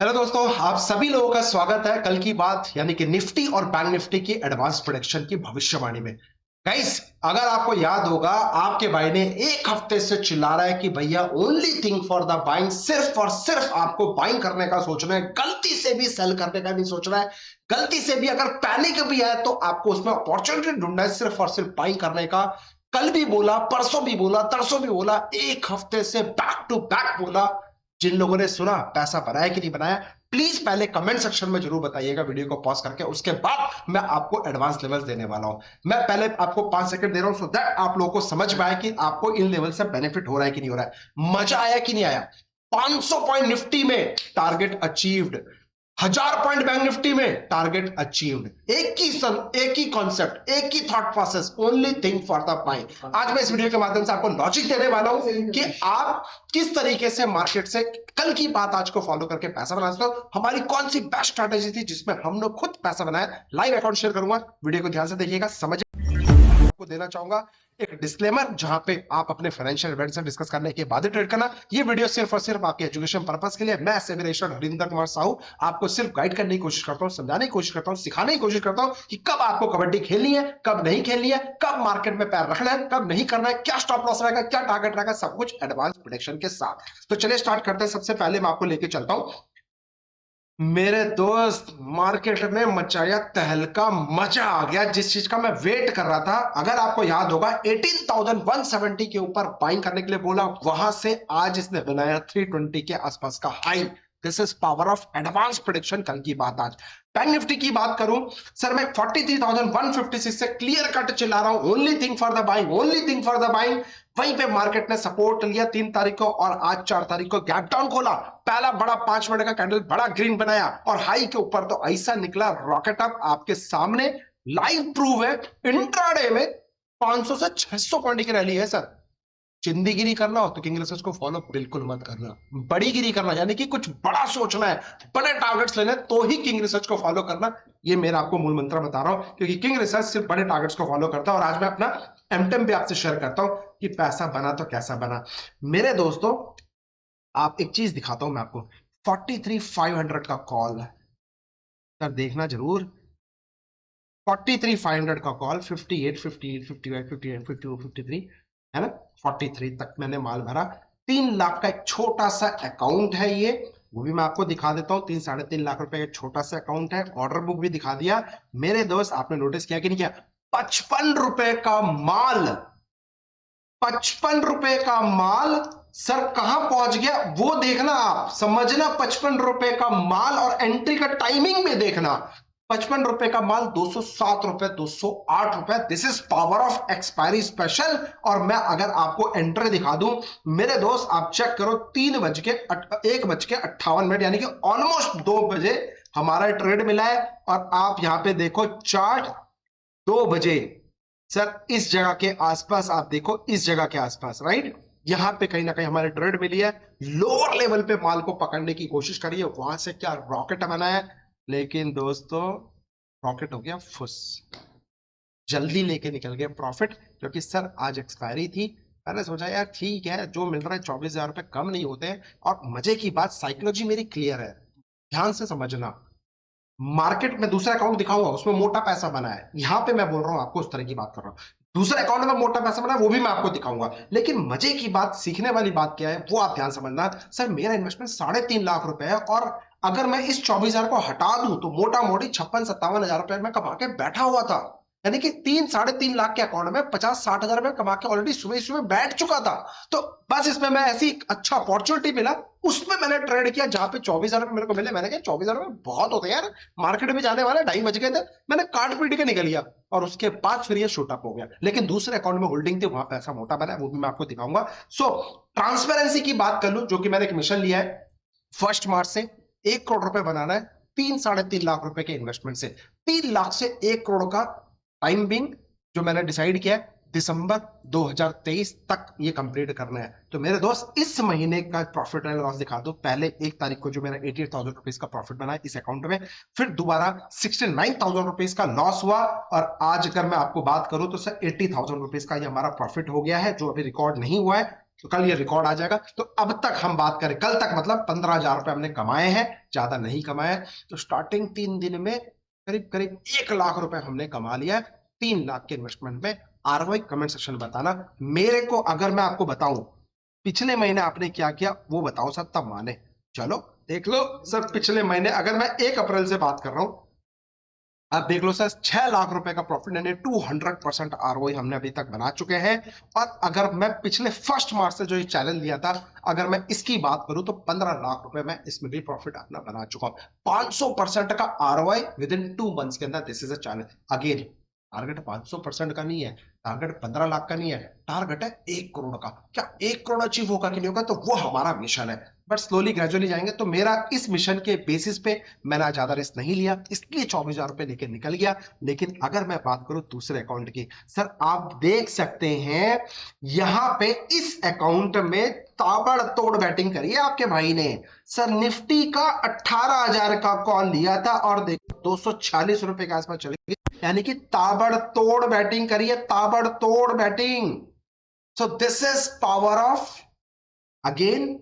Hello दोस्तों, आप सभी लोगों का स्वागत है कल की बात यानी कि निफ्टी और बैंक निफ्टी की एडवांस प्रेडिक्शन की भविष्यवाणी में। गाइस, अगर आपको याद होगा, आपके भाई ने एक हफ्ते से चिल्ला रहा है कि भैया only thing for the buying, सिर्फ और सिर्फ आपको बाइंग करने का सोचना है, गलती से भी सेल करने का नहीं सोचना है। गलती से भी अगर पैनिक भी है तो आपको उसमें अपॉर्चुनिटी ढूंढना है, सिर्फ और सिर्फ बाइंग करने का। कल भी बोला, परसों भी बोला, तरसों भी बोला, एक हफ्ते से बैक टू बैक बोला। जिन लोगों ने सुना, पैसा बनाया कि नहीं बनाया, प्लीज पहले कमेंट सेक्शन में जरूर बताइएगा वीडियो को पॉज करके। उसके बाद मैं आपको एडवांस लेवल्स देने वाला हूं। मैं पहले आपको 5 सेकंड दे रहा हूं सो दैट आप लोगों को समझ में आए कि आपको इन लेवल से बेनिफिट हो रहा है कि नहीं हो रहा है, मजा आया कि नहीं आया। 500 पॉइंट निफ्टी में target achieved, 1000 point bank Nifty में टारगेट अचीव्ड। एक ही कॉन्सेप्ट, एक ही thought process, only thing for the buying. आज मैं इस वीडियो के माध्यम से आपको लॉजिक देने वाला हूं कि आप किस तरीके से मार्केट से कल की बात आज को फॉलो करके पैसा बना सकते हो। हमारी कौन सी बेस्ट स्ट्रैटेजी थी जिसमें हम लोग खुद पैसा बनाया, लाइव अकाउंट शेयर करूंगा। वीडियो को ध्यान से देखिएगा, समझ आपको देना चाहूंगा एक डिस्क्लेमर, जहां पे आप अपने फाइनेंशियल इवेंट से डिस्कस करने के बाद ही ट्रेड करना। ये वीडियो सिर्फ और सिर्फ आपके एजुकेशन पर्पस के लिए। मैं सेविरेशन हरिंदर कुमार साहू आपको सिर्फ गाइड करने की कोशिश करता हूं, समझाने की कोशिश करता हूं, सिखाने की कोशिश करता हूं कि कब आपको कबड्डी खेलनी है, कब नहीं खेलनी है, कब मार्केट में पैर रखना है, कब नहीं करना है, क्या स्टॉप लॉस रहेगा, क्या टारगेट रहेगा, सब कुछ एडवांस प्रेडिक्शन के साथ। तो चलिए स्टार्ट करते हैं। सबसे पहले मैं आपको लेके चलता हूं, मेरे दोस्त, मार्केट में मचाया तहलका, मजा आ गया जिस चीज का मैं वेट कर रहा था। अगर आपको याद होगा, 18,170 के ऊपर बाइंग करने के लिए बोला, वहां से आज इसने बनाया 320 के आसपास का high. This is power of advance prediction. कल की बात आज बैंक निफ्टी की बात करूं, सर मैं 43,156 से क्लियर कट चिल्ला रहा हूं, only thing for the buying, only thing for the buying. वहीं पे मार्केट ने सपोर्ट लिया 3 तारीख को और आज 4 तारीख को गैप डाउन खोला। पहला बड़ा 5 मिनट का कैंडल बड़ा ग्रीन बनाया और हाई के ऊपर तो ऐसा निकला रॉकेट अप, आपके सामने लाइव प्रूफ है। इंट्राडे में 500 से 600 पॉइंट की रैली है सर। चिंदीगिरी करना हो तो किंग रिसर्च को फॉलो बिल्कुल मत करना। बड़ी गिरी करना यानी कि कुछ बड़ा सोचना है, बड़े टारगेट्स लेने, तो ही किंग रिसर्च को फॉलो करना। ये मेरा आपको मूल मंत्र बता रहा हूं, क्योंकि किंग रिसर्च सिर्फ बड़े टारगेट्स को फॉलो करता है। और आज मैं अपना एमटेम भी आपसे शेयर करता हूं कि पैसा बना तो कैसा बना। मेरे दोस्तों, आप एक चीज दिखाता हूं मैं आपको, 43,500 का कॉल सर, देखना जरूर। 43,500 का कॉल, 58, 58, 55, 58, 52, 53 है ना, 43 तक मैंने माल भरा। 3 लाख का एक छोटा सा अकाउंट है ये, वो भी मैं आपको दिखा देता हूँ। 3-3.5 लाख रुपए का छोटा सा अकाउंट है। ऑर्डर बुक भी दिखा दिया। मेरे दोस्त, आपने नोटिस किया कि नहीं किया, 55 रुपए का माल, 55 रुपए का माल सर कहां पहुंच गया वो देखना, आप समझना। 55 रुपए का माल और एंट्री का टाइमिंग में देखना। 55 रुपए का माल 207 रुपए, 208 रुपए। This is power of expiry special. और मैं अगर आपको एंट्री दिखा दूं, मेरे दोस्त आप चेक करो, 1:58 यानी कि ऑलमोस्ट 2 बजे हमारा ट्रेड मिला है। और आप यहां पे देखो चार्ट, 2 बजे सर इस जगह के आसपास, आप देखो इस जगह के आसपास, राइट, यहां पे कहीं ना कहीं हमारे ट्रेड मिली है। लोअर लेवल पे माल को पकड़ने की कोशिश करिए, वहां से क्या रॉकेट बना है। लेकिन दोस्तों, रॉकेट हो गया फुस, जल्दी लेके निकल गए प्रॉफिट, क्योंकि सर आज एक्सपायरी थी। मैंने सोचा यार ठीक है, जो मिल रहा है 24,000 रुपए कम नहीं होते। और मजे की बात, साइकोलॉजी मेरी क्लियर है, ध्यान से समझना। मार्केट में दूसरा अकाउंट दिखाऊंगा, उसमें मोटा पैसा बना है। यहां पे मैं बोल रहा हूं आपको, उस तरह की बात कर रहा हूं। दूसरे अकाउंट में मोटा पैसा बना है, वो भी मैं आपको दिखाऊंगा। लेकिन मजे की बात, सीखने वाली बात क्या है, वो आप ध्यान समझना। सर मेरा इन्वेस्टमेंट 3.5 लाख रुपए है, और अगर मैं इस 24,000 को हटा दूं तो मोटा मोटी 56-57 हजार रुपए मैं कमा के बैठा हुआ था। यानी कि 3-3.5 लाख के अकाउंट में 50-60 हजार रुपए कमा के ऑलरेडी सुबह सुबह बैठ चुका था। तो बस इसमें मैं ऐसी अच्छा अपॉर्चुनिटी मिला, उसमें मैंने ट्रेड किया, जहां पे 24,000 मेरे को मिले। मैंने कहा 24,000 बहुत होते हैं यार, मार्केट में जाने वाले 2:30 बज गए थे, मैंने काट पीट के निकल गया। और उसके बाद फिर ये शूट अप हो गया। लेकिन दूसरे अकाउंट में होल्डिंग थी, वहां पैसा मोटा बना है, वो भी मैं आपको दिखाऊंगा। सो ट्रांसपेरेंसी की बात कर लूं, जो कि मैंने एक मिशन लिया है 1 मार्च से 1 करोड़ रुपए बनाना है 3-3.5 लाख रुपए के इन्वेस्टमेंट से। 3 लाख से 1 करोड़ का टाइम बिंग जो मैंने डिसाइड किया है, दिसंबर 2023 तक ये कंप्लीट करना है। तो मेरे दोस्त, इस महीने का प्रॉफिट एंड लॉस दिखा दो। पहले 1 तारीख को जो मेरा 88,000 रुपीज का प्रॉफिट बना है इस अकाउंट में, फिर दोबारा 69,000 रुपीज का लॉस हुआ। और आज अगर मैं आपको बात करूं तो सर 80,000 रुपीज का ये हमारा प्रॉफिट हो गया है, जो अभी रिकॉर्ड नहीं हुआ है। तो कल ये रिकॉर्ड आ जाएगा। तो अब तक हम बात करें, कल तक मतलब 15,000 रुपए हमने कमाए हैं, ज्यादा नहीं कमाए। तो स्टार्टिंग 3 दिन में करीब करीब 1 लाख रुपए हमने कमा लिया है 3 लाख के इन्वेस्टमेंट में। आरओआई कमेंट सेक्शन में बताना मेरे को, अगर मैं आपको बताऊं पिछले महीने आपने क्या किया वो बताओ सर, तब माने। चलो देख लो सर, पिछले महीने अगर मैं 1 अप्रैल से बात कर रहा हूं, अब देख लो सर 6 लाख रुपए का प्रॉफिट यानी 200% आरओआई हमने अभी तक बना चुके हैं। और अगर मैं पिछले 1 मार्च से जो ये चैलेंज लिया था, अगर मैं इसकी बात करूं तो 15 लाख रुपए मैं इसमें भी प्रॉफिट अपना बना चुका हूं। 500% का आरओआई विद इन 2 मंथ्स के अंदर। This is a challenge. Again target 500% का नहीं है, टारगेट 15 लाख का नहीं है, टारगेट है 1 करोड़ का। क्या 1 करोड़ अचीव होगा कि नहीं होगा, तो वो हमारा मिशन है। बट स्लोली ग्रेजुअली जाएंगे। तो मेरा इस मिशन के बेसिस पे मैंने ज्यादा रिस्क नहीं लिया, इसलिए 24,000 रुपए लेके निकल गया। लेकिन अगर मैं बात करूं दूसरे अकाउंट की, सर आप देख सकते हैं यहां पे इस अकाउंट में ताबड़तोड़ बैटिंग करी है आपके भाई ने। सर निफ्टी का 18,000 का कॉल लिया था और देखो 246 रुपए के आसपास चली गई, यानी कि ताबड़तोड़ बैटिंग करी है, ताबड़तोड़ batting. So this is power of, again,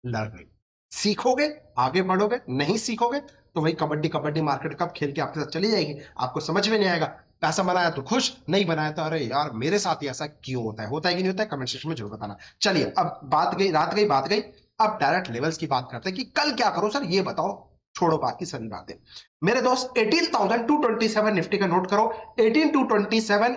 learning. सीखोगे आगे बढ़ोगे, नहीं सीखोगे तो वही कबड्डी कबड्डी मार्केट कब खेल के आपके साथ चली जाएगी, आपको समझ में नहीं आएगा। पैसा बनाया तो खुश, नहीं बनाया तो अरे यार मेरे साथ ही ऐसा क्यों होता है कि नहीं होता है, कमेंट सेक्शन में जरूर बताना। चलिए अब बात गई, रात गई बात गई, अब डायरेक्ट लेवल्स की बात करते हैं कि कल क्या करो सर ये बताओ, छोड़ो बाकी सारी बातें। मेरे दोस्त 18,227 निफ्टी का नोट करो। 18,227 एंड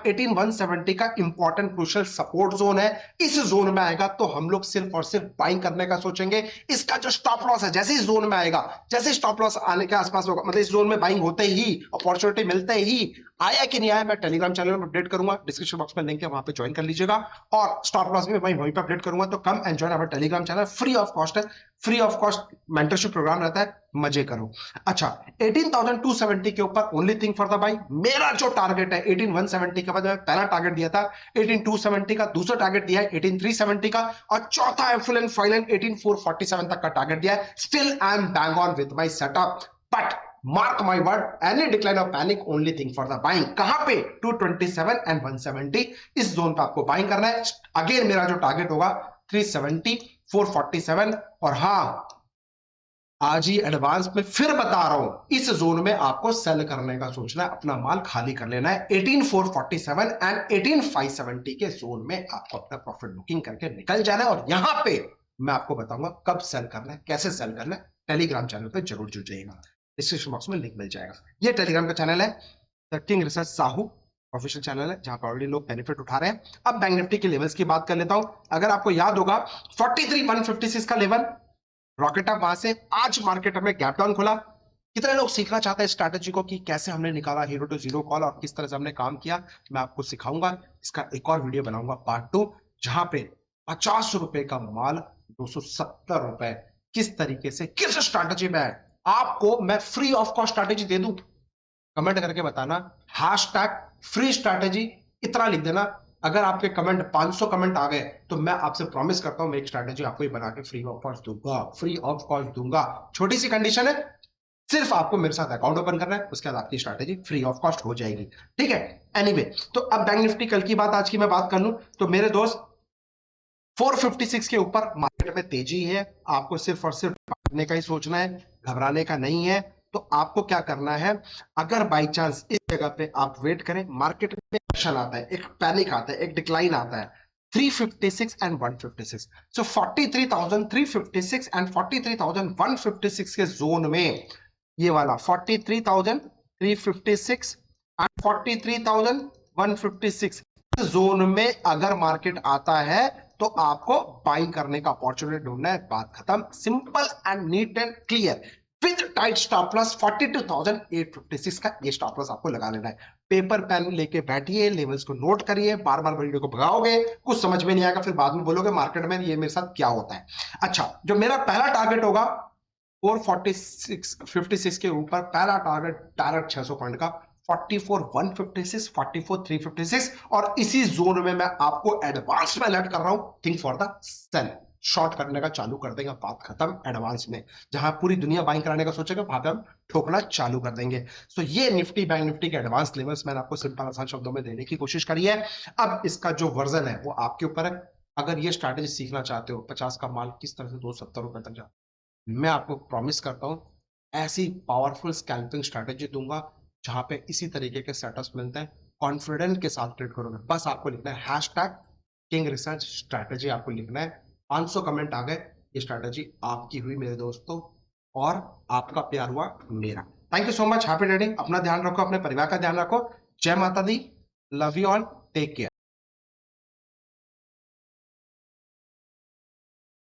18,170 का इंपॉर्टेंट क्रूशियल सपोर्ट जोन है। इस जोन में आएगा तो हम लोग सिर्फ और सिर्फ बाइंग करने का सोचेंगे। इसका जो स्टॉप लॉस है जैसे इस जोन में आएगा, जैसे स्टॉप लॉस आने के आसपास होगा, मतलब इस जोन में बाइंग होते ही, अपॉर्चुनिटी मिलते ही, आया कि नहीं आया मैं टेलीग्राम चैनल में अपडेट करूंगा, डिस्क्रिप्शन बॉक्स में लिंक है वहां पे ज्वाइन कर लीजिएगा। और स्टॉप लॉस भी मैं वहीं पे अपडेट करूंगा। तो come and join our Telegram channel, free of cost है, free of cost mentorship program रहता है, मजे करो। अच्छा 18,270 के ऊपर only thing for the buy. मेरा जो टारगेट है 18,170 के बाद पहला टारगेट दिया था 18,270 का, दूसरा टारगेट दिया है 18,370 का, और चौथा एफिल एंड फाइनल 18,447 तक का टारगेट दिया है। Still I am bang on with my setup, but mark my word, any decline of panic only thing for the buying. कहां पे 227 एंड 170, इस जोन पे आपको बाइंग करना है। अगेन मेरा जो टारगेट होगा 370, 447, और हां आज ही एडवांस में फिर बता रहा हूं इस जोन में आपको सेल करने का सोचना है, अपना माल खाली कर लेना है। 18,447 एंड 18,570 के जोन में आपको अपना प्रॉफिट बुकिंग करके निकल जाना है। और यहां पे मैं आपको बताऊंगा कब सेल करना है, कैसे सेल करना है। टेलीग्राम चैनल पे जरूर जुड़ जाइएगा, डिस्क्रिप्शन बॉक्स में लिंक मिल जाएगा। ये टेलीग्राम का चैनल है the king research Sahu official channel है, जहां पर ऑलरेडी लोग बेनिफिट उठा रहे हैं। अब बैंक निफ्टी के लेवल्स की बात कर लेता हूं। अगर आपको याद होगा 43,156 का लेवल, रॉकेट अप, वहां से आज मार्केट में गैप डाउन खुला। कितने लोग सीखना चाहते हैं स्ट्रैटेजी को कि कैसे हमने निकाला हीरो टू जीरो कॉल और किस तरह से हमने काम किया, मैं आपको सिखाऊंगा। इसका एक और वीडियो बनाऊंगा पार्ट 2, जहां पे 50 रुपए का माल 270 रुपए किस तरीके से, किस स्ट्रैटेजी में है, आपको मैं फ्री ऑफ कॉस्ट स्ट्रैटेजी दे दूं। कमेंट करके बताना, हैशटैग फ्री स्ट्रैटेजी इतना लिख देना। अगर आपके कमेंट 500 कमेंट आ गए तो मैं आपसे प्रॉमिस करता हूं मैं एक स्ट्रैटेजी आपको ही बना के फ्री ऑफ कॉस्ट दूंगा, फ्री ऑफ कॉस्ट दूंगा। छोटी सी कंडीशन है, सिर्फ आपको मेरे साथ अकाउंट ओपन करना है, उसके बाद आपकी स्ट्रैटेजी फ्री ऑफ कॉस्ट हो जाएगी, ठीक है। एनीवे, तो अब बैंक निफ्टी कल की बात आज की मैं बात कर लूं तो मेरे दोस्त 456 के ऊपर मार्केट में तेजी है। आपको सिर्फ और सिर्फ भागने का ही सोचना है, घबराने का नहीं है। तो आपको क्या करना है, अगर बाई चांस इस जगह पे आप वेट करें, मार्केट में एक्शन आता है, एक पैनिक आता है, एक डिक्लाइन आता है 356 एंड 156, सो 43,356 एंड 43,156 के जोन में, ये वाला 43,356 एंड 43,156 जोन में अगर मार्केट आता है तो आपको बाइंग करने का अपॉर्चुनिटी ढूंढना है। बात खत्म, simple and neat and clear. With tight stop loss 42,856 का ये स्टॉप लॉस आपको लगा लेना है। पेपर पेन लेके बैठिए, लेवल्स को नोट करिए, बार बार वीडियो को भगाओगे, कुछ समझ में नहीं आएगा, फिर बाद में बोलोगे मार्केट में ये मेरे साथ क्या होता है। अच्छा, जो मेरा पहला टारगेट होगा 446 के ऊपर, पहला टारगेट डायरेक्ट 600 पॉइंट का 44,156, 44,356, और इसी जोन में मैं आपको एडवांस में अलर्ट कर रहा हूं, think for the sell. Short करने का चालू कर देगा, बात खत्म। एडवांस में जहां पूरी दुनिया बाइंग कराने का सोचेगा, वहां पे हम ठोकना चालू कर देंगे। सो ये निफ्टी बैंक निफ्टी के एडवांस लेवल्स मैंने आपको सिंपल आसान शब्दों में देने की कोशिश करी है। अब इसका जो वर्जन है वो आपके ऊपर है, अगर ये स्ट्रैटेजी सीखना चाहते हो 50 का माल किस तरह से 270 रुपए तक जाता है, मैं आपको प्रॉमिस करता हूँ ऐसी पावरफुल स्कैल्पिंग स्ट्रैटेजी दूंगा जहां पे इसी तरीके के सेटअप्स मिलते हैं। कॉन्फिडेंट के साथ ट्रेड करोगे, बस आपको लिखना है हैशटैग किंग रिसर्च स्ट्रैटेजी, आपको लिखना है। 500 कमेंट आ गए, ये स्ट्रैटेजी आपकी हुई मेरे दोस्तों, और आपका प्यार हुआ मेरा। Thank you so much, happy trading. अपना ध्यान रखो, अपने परिवार का ध्यान रखो। जय माता दी, love you all, take care.